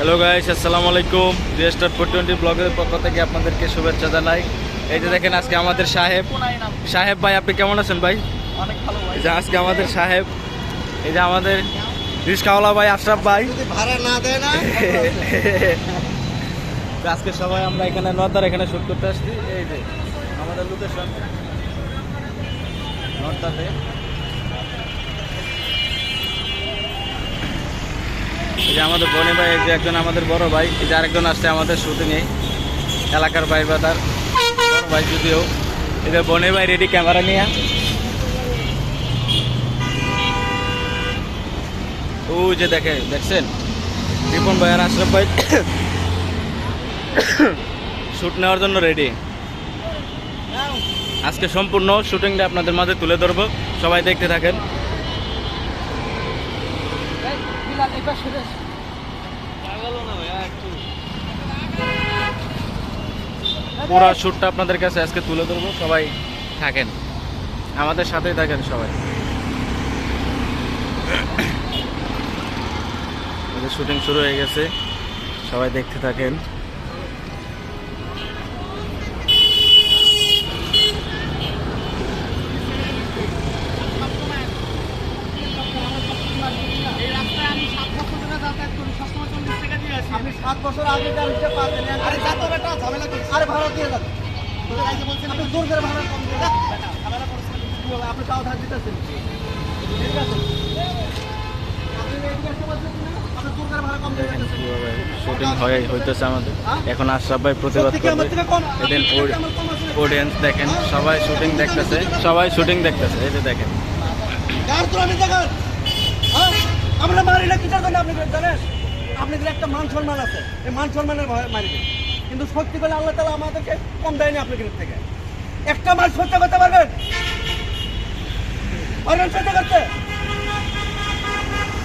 Hello guys, আসসালামু আলাইকুম। রেস্টার 420 ব্লগের পক্ষ থেকে আপনাদেরকে শুভেচ্ছা জানাই। এই যে দেখেন আজকে আমাদের সাহেব ভাই, আপনি কেমন আছেন ভাই? অনেক ভালো ভাই। এই যে আজকে আমাদের সাহেব, এই যে আমাদের রিস্কাওয়ালা ভাই আশরাফ ভাই। যদি ভাড়া না দেয় না তো আজকে সবাই আমরা এখানে নর্দার এখানে শুট করতে আসছি। এই যে আমাদের লোকেশন নর্দাতে। এই যে আমাদের বনি ভাই, এই যে একজন আমাদের বড় ভাই, এই যে আরেকজন আসছে আমাদের শুটিংয়ে, এলাকার ভাই বাদার বড় ভাই যদিও। এই যে বনি ভাই রেডি ক্যামেরা নিয়ে। ও যে দেখছেন রিপন ভাই আর আশরাফ ভাই শুট নেওয়ার জন্য রেডি। আজকে সম্পূর্ণ শুটিংটা আপনাদের মাঝে তুলে ধরবো, সবাই দেখতে থাকেন। পুরো শুটটা আপনাদের কাছে আজকে তুলে ধরবো, সবাই থাকেন, আমাদের সাথেই থাকেন সবাই। শুটিং শুরু হয়ে গেছে, সবাই দেখতে থাকেন। আপনি 7 বছর আগে গাড়িটা পাবেন। আরে যাতো বেটা, ঝামেলা করছিস। আরে ভাড়া দিয়ে যান। তোদের আগে বলছেন আপনি জোর করে ভাড়া কম দিয়ে যান। ঝামেলা করছেন কি হবে? আপনি তাও ধার দিতেছেন। ঠিক আছে? আপনি এদিকে আসতে বলছেন না? আপনি জোর করে ভাড়া কম দিয়ে যাচ্ছেন। শুটিং হইতেছে আমাদের এখন। আশরাফ ভাই প্রতিবাদ করবে, এদিন অডিয়েন্স দেখেন, সবাই শুটিং দেখতেছে, এই যে দেখেন। গাড়ি তো আমি দেখেন। হ্যাঁ? আমরা মারি না কিসের জন্য আপনি জানেন? আপনাদের একটা মান সম্মান আছে, এই মান সম্মানের ভয়ে মারিবে। কিন্তু সত্যি করে আল্লাহ তাআলা আমাদেরকে কম দেয়নি আপনাদের থেকে। একটা মাল সহ্য করতে পারবেন? পারবেন সহ্য করতে?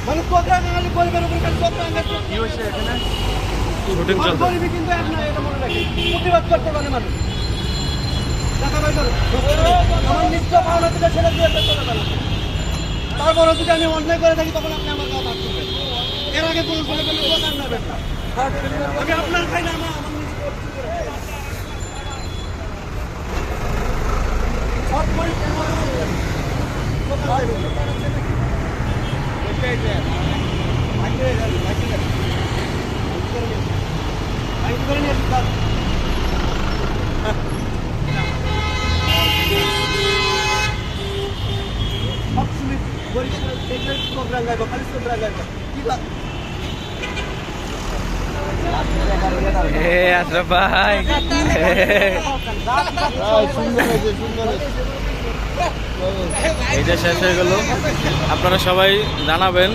মানুষ কোকরা নালি গরিবের উপর কাজ করতে আঙ্গে কি হইছে এখানে? শুটিং চলছে। গরিবই কিন্তু এক না, এটা মনে রাখি। প্রতিবাদ করতে পারে মানুষ। টাকা পাই করো। আমার নিত্য পাওনা থেকে ছেড়ে দিয়ে চলে গেল। তারপরে যদি আমি অন্যায় করে থাকি তখন আপনি আমার কথা শুনবেন। এর আগে পুলিশ বলে কোনো দোকান নেবেন না। আমি আপনার খাই না, আমার নিজে করছি করে খাই। সব করে কেমন হবে? কোথায় যাবেন? কোথায় যাবেন? আগে যাবেন, আগে যাবেন। আগে করে নিয়ে আসুন। সবসময় গরিবের দেখলে প্রোগ্রাম গাইব, খালি প্রোগ্রাম গাইব। কি লাভ? আশরাফ ভাই এইটা শেষ হয়ে গেল, আপনারা সবাই জানাবেন।